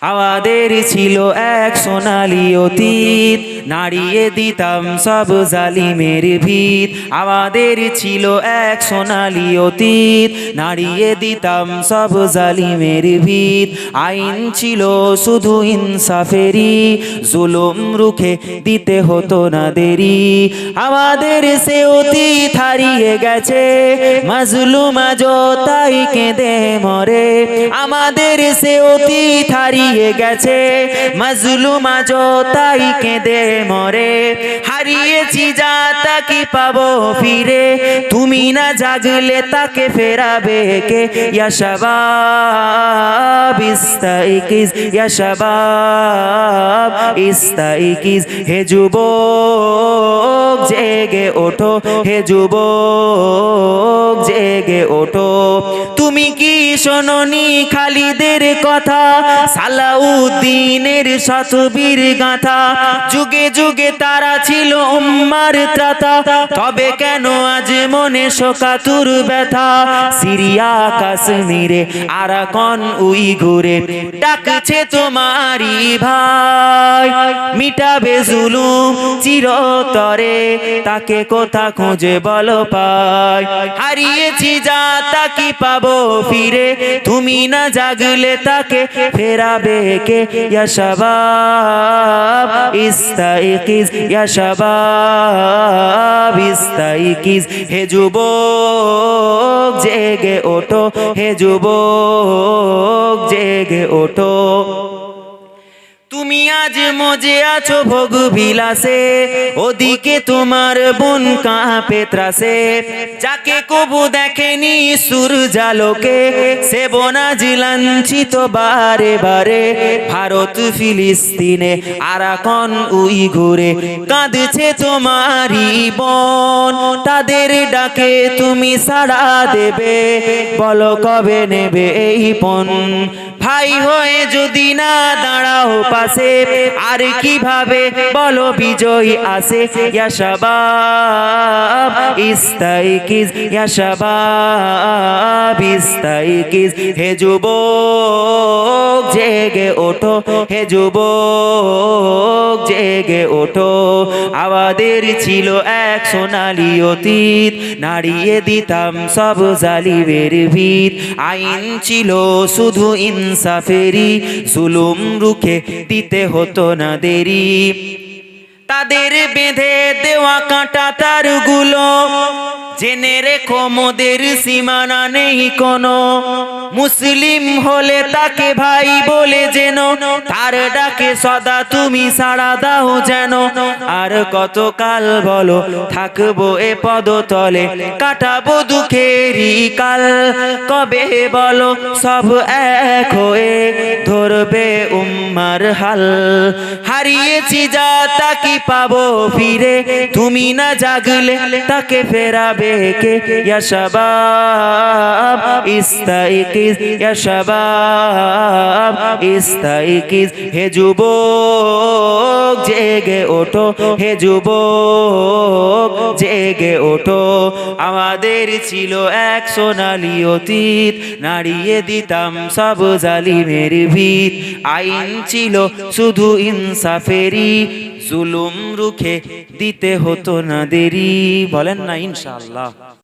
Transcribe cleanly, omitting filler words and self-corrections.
আমাদের ছিল এক সোনালি অতীত, নাড়িয়ে দিতাম সব জালিমের ভিত। আমাদের ছিল এক সোনালি অতীত, নাড়িয়ে দিতাম সব জালিমের ভিত। আইন ছিল শুধু ইনসাফেরি, জুলুম রুখে দিতে হতো না দেরি। আমাদের সে অতীত হারিয়ে গেছে, মাজলুম আজও তাই কেঁদে মরে। আমাদের সে অতীত হারিয়ে গেছে, মাজলুম আজও তাই কেঁদে মরে। হারিয়েছি যা তা কি পাবো ফিরে, তুমি না জাগলে তাকে ফেরাবে কে? ইয়া শাবাব ইস্তাইকিজ, ইয়া শাবাব ইস্তাইকিজ। হে যুবক জেগে ওঠো, হে যুবক জেগে ওঠো। তুমি কি শোনোনি খালিদের কথা, সালাউদ্দিনের শতবীর গাথা? যুগে যুগে তারা ছিল উম্মার ত্রাতা, তবে কেন আজ মনে শোকাতুর ব্যথা? সিরিয়া কাশ্মীরে আরাকান উইঘুরে ডাকছে তোমারি ভাই, মিটাবে জুলুম চিরতরে, তাকে কোথা খুঁজে বলো পাই? হারিয়েছি যা তা কি পাবো ফিরে, তুমি না জাগলে তাকে ফেরাবে কে? ইয়া শাবাব ইস্তাইকিজ, ইয়া শাবাব ইস্তাইকিজ। হে যুবক জেগে ওঠো, হে যুবক জেগে ওঠো। তুমি আজ মজে আছো ভোগ বিলাসে, ওদিকে তোমার বোন কাঁপে ত্রাসে। যাকে কবু দেখেনি সূর্যালোকে, সে বোন আজ লাঞ্ছিত বারে বারে। ভারত ফিলিস্তিনে আরাকান উইঘুরে কাঁদছে তোমারি বোন, তাদের ডাকে তুমি সাড়া দেবে? বলো কবে নেবে এই পণ? ভাই হয়ে যদি না দাঁড়াও পাশে, আর কিভাবে বলো বিজয় আসে? ইয়া শাবাব ইস্তাইকিজ, ইয়া শাবাব ইস্তাইকিজ। হে যুবক জেগে ওঠো, হে যুবক জেগে ওঠো। আমাদের ছিল এক সোনালি অতীত, নাড়িয়ে দিতাম সব জালিমের ভিত। আইন ছিল শুধু ইনসাফেরি, জুলুম রুখে দিতে হতো না দেরি। তাদের বেঁধে দেওয়া কাঁটা তারগুলো জেনে রেখো মোদের সীমানা নেই কোনো। মুসলিম হলে তাকে ভাই বলে যেন, তার ডাকে সদা তুমি সাড়া দাও যেন। আর কতকাল বলো থাকবো এ পদতলে, কাটাবো দুঃখেরই কাল। কবে বলো সব এক হয়ে ধরবে উম্মার হাল? হারিয়েছি যা তা কি পাবো ফিরে, তুমি না জাগলে তাকে ফেরাবে কে? ইয়া শাবাব ইস্তাইকিজ, ইয়া শাবাব ইস্তাইকিজ। হে যুবক জেগে ওঠো, হে যুবক জেগে ওঠো। আমাদের ছিল এক সোনালি অতীত, নাড়িয়ে দিতাম সব জালিমের ভিত। আইন ছিল শুধু ইনসাফেরি, জুলুম রুখে দিতে হতো না দেরি। বলেন না ইনশাআল্লাহ।